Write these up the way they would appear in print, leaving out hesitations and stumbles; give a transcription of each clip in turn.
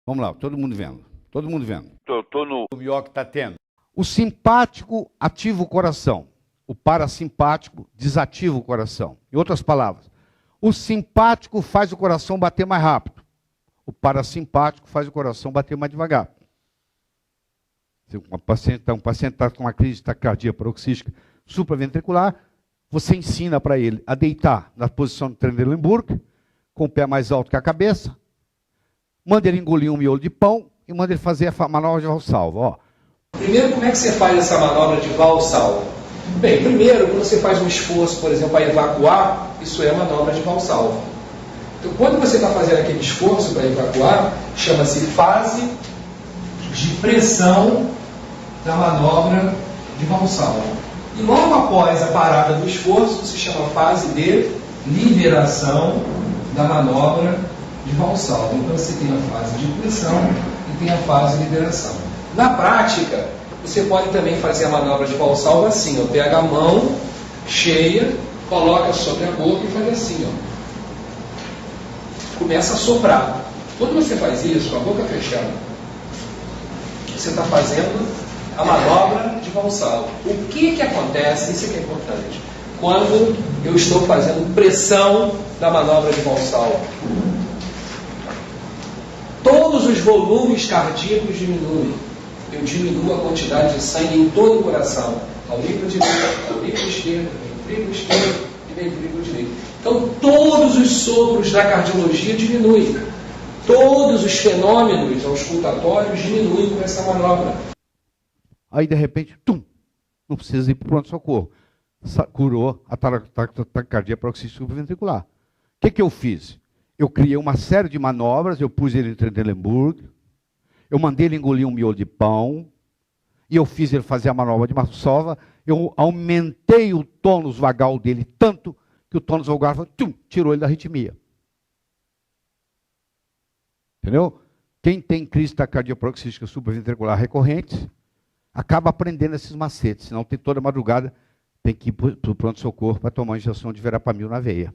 Vamos lá, todo mundo vendo. Todo mundo vendo. Tô no... O melhor que está tendo. O simpático ativa o coração. O parasimpático desativa o coração. Em outras palavras, o simpático faz o coração bater mais rápido. O parasimpático faz o coração bater mais devagar. Se um paciente está com uma crise de taquicardia paroxística supraventricular, você ensina para ele a deitar na posição de Trendelenburg, com o pé mais alto que a cabeça, manda ele engolir um miolo de pão e manda ele fazer a manobra de Valsalva. Ó. Primeiro, como é que você faz essa manobra de Valsalva? Bem, primeiro, quando você faz um esforço, por exemplo, para evacuar, isso é a manobra de Valsalva. Então, quando você está fazendo aquele esforço para evacuar, chama-se fase de pressão da manobra de Valsalva. E logo após a parada do esforço, se chama fase de liberação da manobra de Valsalva. Então você tem a fase de pressão e tem a fase de liberação. Na prática, você pode também fazer a manobra de Valsalva assim, ó, pega a mão cheia, coloca sobre a boca e faz assim, ó. Começa a soprar. Quando você faz isso com a boca fechada, você está fazendo a manobra de Valsalva. O que acontece, isso que é importante, quando eu estou fazendo pressão da manobra de Valsalva? Todos os volumes cardíacos diminuem. Eu diminuo a quantidade de sangue em todo o coração. Aurículo direito, aurículo esquerdo, ventrículo esquerdo e ventrículo direito. Então, todos os sopros da cardiologia diminuem. Todos os fenômenos auscultatórios diminuem com essa manobra. Aí, de repente, não precisa ir para o pronto-socorro. Curou a taquicardia paroxística supraventricular. O que eu fiz? Eu criei uma série de manobras, eu pus ele em Trendelenburg, eu mandei ele engolir um miolo de pão, e eu fiz ele fazer a manobra de Valsalva, eu aumentei o tônus vagal dele tanto que o tônus vagal tirou ele da arritmia. Entendeu? Quem tem crise de taquicardia paroxística supraventricular recorrente acaba aprendendo esses macetes, senão tem toda madrugada, tem que ir para o pronto-socorro para tomar uma injeção de verapamil na veia.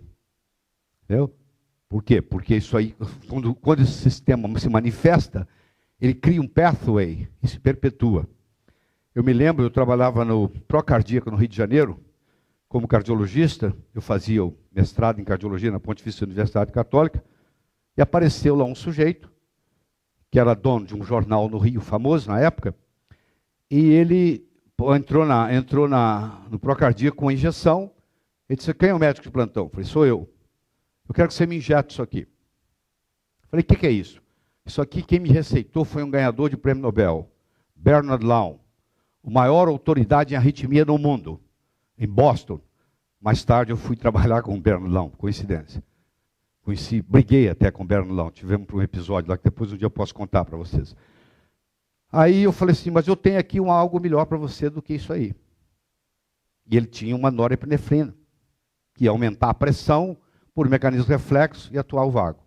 Entendeu? Por quê? Porque isso aí, quando esse sistema se manifesta, ele cria um pathway e se perpetua. Eu me lembro, eu trabalhava no Procardíaco no Rio de Janeiro, como cardiologista, eu fazia o mestrado em cardiologia na Pontifícia Universidade Católica, e apareceu lá um sujeito, que era dono de um jornal no Rio, famoso na época, e ele entrou no Procardíaco com a injeção. Ele disse: quem é o médico de plantão? Eu falei: sou eu. Eu quero que você me injete isso aqui. Eu falei: o que é isso? Isso aqui, quem me receitou foi um ganhador de prêmio Nobel, Bernard Laun, a maior autoridade em arritmia no mundo, em Boston. Mais tarde eu fui trabalhar com o Bernard Laun, coincidência. Briguei até com o Bernard Laun, tivemos um episódio lá que depois um dia eu posso contar para vocês. Aí eu falei assim: mas eu tenho aqui algo melhor para você do que isso aí. E ele tinha uma norepinefrina, que ia aumentar a pressão por mecanismo reflexo e atuar o vago.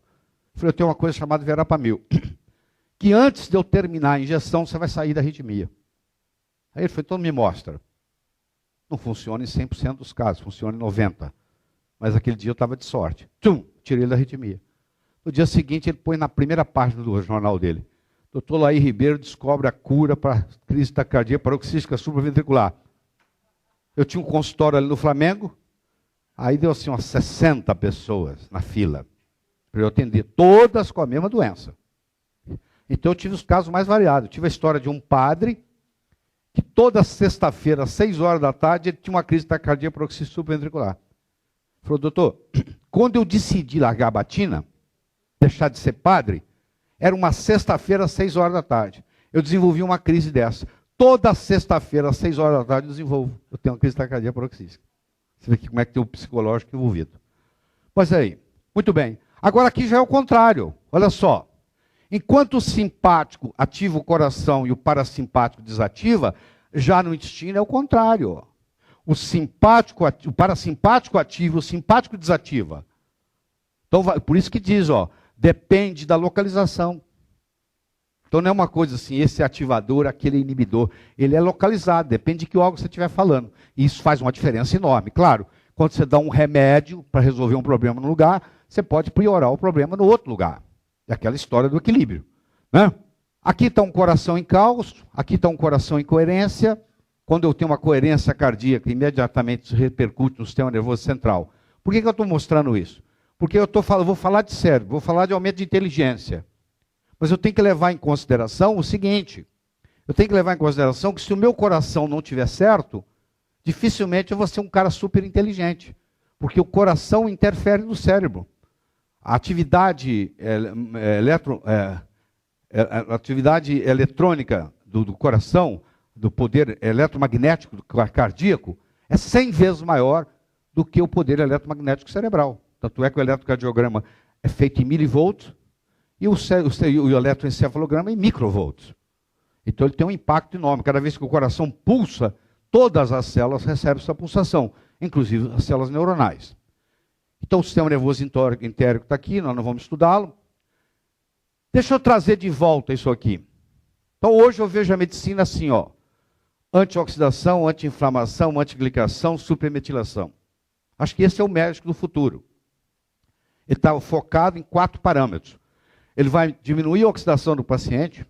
Eu falei: eu tenho uma coisa chamada verapamil, que antes de eu terminar a injeção, você vai sair da arritmia. Aí ele falou: então me mostra. Não funciona em 100% dos casos, funciona em 90%. Mas aquele dia eu estava de sorte. Tirei ele da arritmia. No dia seguinte, ele põe na primeira página do jornal dele: Dr. Laí Ribeiro descobre a cura para crise de taquicardia paroxística supraventricular. Eu tinha um consultório ali no Flamengo, aí deu assim umas 60 pessoas na fila, para eu atender, todas com a mesma doença. Então eu tive os casos mais variados. Eu tive a história de um padre, que toda sexta-feira, às 6 horas da tarde, ele tinha uma crise de taquicardia paroxística supraventricular. Ele falou: doutor, quando eu decidi largar a batina, deixar de ser padre, era uma sexta-feira, às 6 horas da tarde. Eu desenvolvi uma crise dessa. Toda sexta-feira, às 6 horas da tarde, eu desenvolvo. Eu tenho uma crise de taquicardia paroxística. Você vê como é que tem o psicológico envolvido. Pois aí, muito bem. Agora aqui já é o contrário. Olha só. Enquanto o simpático ativa o coração e o parasimpático desativa, já no intestino é o contrário. O parasimpático ativa, o simpático desativa. Então, por isso que diz, ó, depende da localização. Então não é uma coisa assim, esse é ativador, aquele é inibidor. Ele é localizado, depende de que órgão você estiver falando. E isso faz uma diferença enorme. Claro, quando você dá um remédio para resolver um problema num lugar, você pode piorar o problema no outro lugar. É aquela história do equilíbrio. Né? Aqui está um coração em caos, aqui está um coração em coerência. Quando eu tenho uma coerência cardíaca, imediatamente isso repercute no sistema nervoso central. Por que eu estou mostrando isso? Porque eu vou falar de cérebro, vou falar de aumento de inteligência. Mas eu tenho que levar em consideração o seguinte: eu tenho que levar em consideração que se o meu coração não estiver certo, dificilmente eu vou ser um cara super inteligente. Porque o coração interfere no cérebro. A atividade, atividade eletrônica do coração, do poder eletromagnético cardíaco, é 100 vezes maior do que o poder eletromagnético cerebral. Tanto é que o eletrocardiograma é feito em milivolts e o eletroencefalograma em microvolts. Então ele tem um impacto enorme. Cada vez que o coração pulsa, todas as células recebem essa pulsação, inclusive as células neuronais. Então o sistema nervoso entérico está aqui, nós não vamos estudá-lo. Deixa eu trazer de volta isso aqui. Então hoje eu vejo a medicina assim, ó: antioxidação, anti-inflamação, antiglicação, supermetilação. Acho que esse é o médico do futuro. Ele está focado em 4 parâmetros. Ele vai diminuir a oxidação do paciente,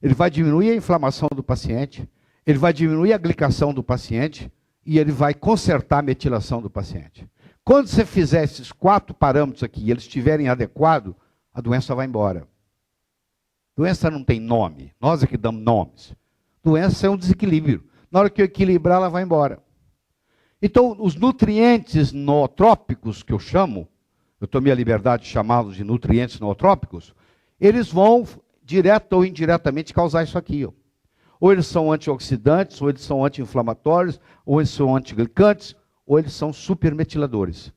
ele vai diminuir a inflamação do paciente, ele vai diminuir a glicação do paciente e ele vai consertar a metilação do paciente. Quando você fizer esses 4 parâmetros aqui e eles estiverem adequados, a doença vai embora. Doença não tem nome, nós é que damos nomes. Doença é um desequilíbrio. Na hora que eu equilibrar, ela vai embora. Então, os nutrientes nootrópicos, que eu chamo, eu tomei a liberdade de chamá-los de nutrientes nootrópicos, eles vão, direta ou indiretamente, causar isso aqui. Ó. Ou eles são antioxidantes, ou eles são anti-inflamatórios, ou eles são antiglicantes, ou eles são supermetiladores.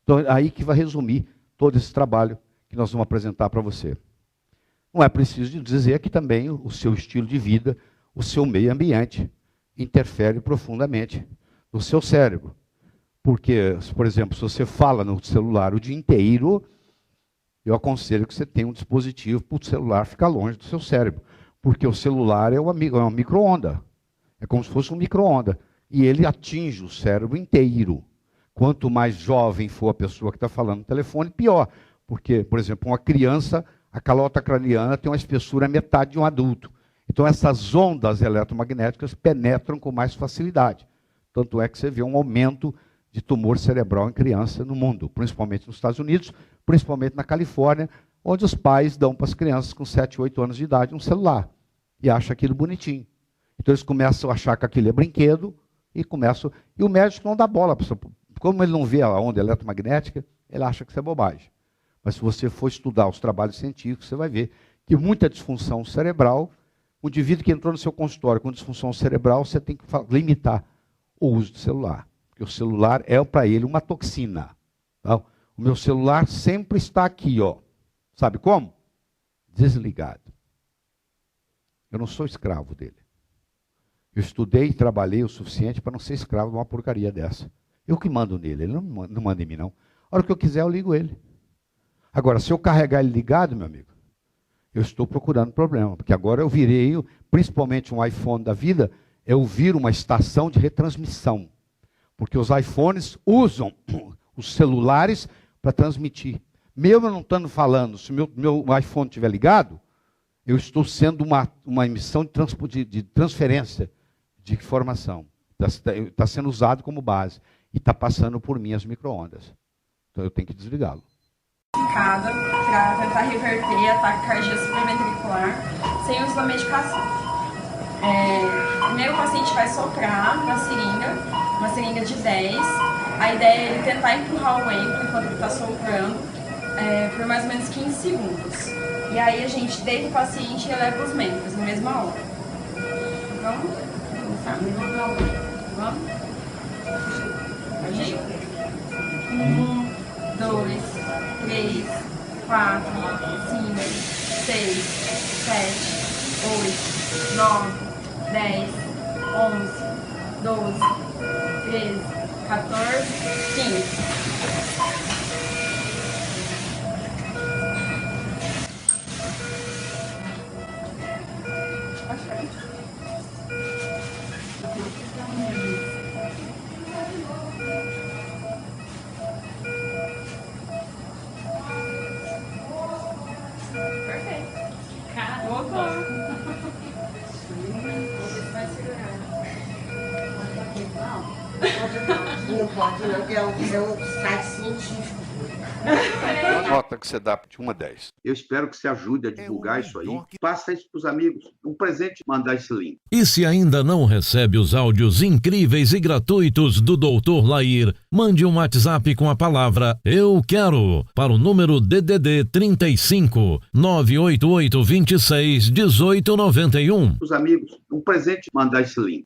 Então, é aí que vai resumir todo esse trabalho que nós vamos apresentar para você. Não é preciso dizer que também o seu estilo de vida, o seu meio ambiente, interfere profundamente no seu cérebro. Porque, por exemplo, se você fala no celular o dia inteiro, eu aconselho que você tenha um dispositivo para o celular ficar longe do seu cérebro. Porque o celular é uma micro-onda. É como se fosse um micro-onda. E ele atinge o cérebro inteiro. Quanto mais jovem for a pessoa que está falando no telefone, pior. Porque, por exemplo, uma criança, a calota craniana tem uma espessura metade de um adulto. Então essas ondas eletromagnéticas penetram com mais facilidade. Tanto é que você vê um aumento de tumor cerebral em criança no mundo, principalmente nos Estados Unidos, principalmente na Califórnia, onde os pais dão para as crianças com 7, 8 anos de idade um celular e acham aquilo bonitinho. Então eles começam a achar que aquilo é brinquedo e o médico não dá bola. Como ele não vê a onda eletromagnética, ele acha que isso é bobagem. Mas se você for estudar os trabalhos científicos, você vai ver que muita disfunção cerebral, o indivíduo que entrou no seu consultório com disfunção cerebral, você tem que limitar o uso do celular. Porque o celular é para ele uma toxina. Tá? O meu celular sempre está aqui, ó. Sabe como? Desligado. Eu não sou escravo dele. Eu estudei e trabalhei o suficiente para não ser escravo de uma porcaria dessa. Eu que mando nele, ele não manda em mim, não. A hora que eu quiser, eu ligo ele. Agora, se eu carregar ele ligado, meu amigo, eu estou procurando problema. Porque agora eu virei, principalmente um iPhone da vida, eu viro uma estação de retransmissão. Porque os iPhones usam os celulares para transmitir. Mesmo eu não estando falando, se meu iPhone estiver ligado, eu estou sendo uma emissão de transferência de informação. Está sendo usado como base. E está passando por mim as micro-ondas. Então eu tenho que desligá-lo. Para tentar reverter ataque cardíaco supraventricular sem uso da medicação. Primeiro o paciente vai soprar uma seringa de 10. A ideia é ele tentar empurrar o êmbolo enquanto ele está soprando por mais ou menos 15 segundos. E aí a gente deita o paciente e eleva os membros na mesma hora. Vamos? Vamos? 1, 2, 3, 4, 5, 6, 7, 8, 9, 10, 11, 12, 13, 14, 15. Não pode não, que é um site científico. Qual a nota que você dá de 1 a 10? Eu espero que você ajude a divulgar isso aí. Passa isso para os amigos. Um presente, mandar esse link. E se ainda não recebe os áudios incríveis e gratuitos do Dr. Lair, mande um WhatsApp com a palavra Eu Quero para o número DDD 35 988 26 1891. Os amigos, um presente, mandar esse link.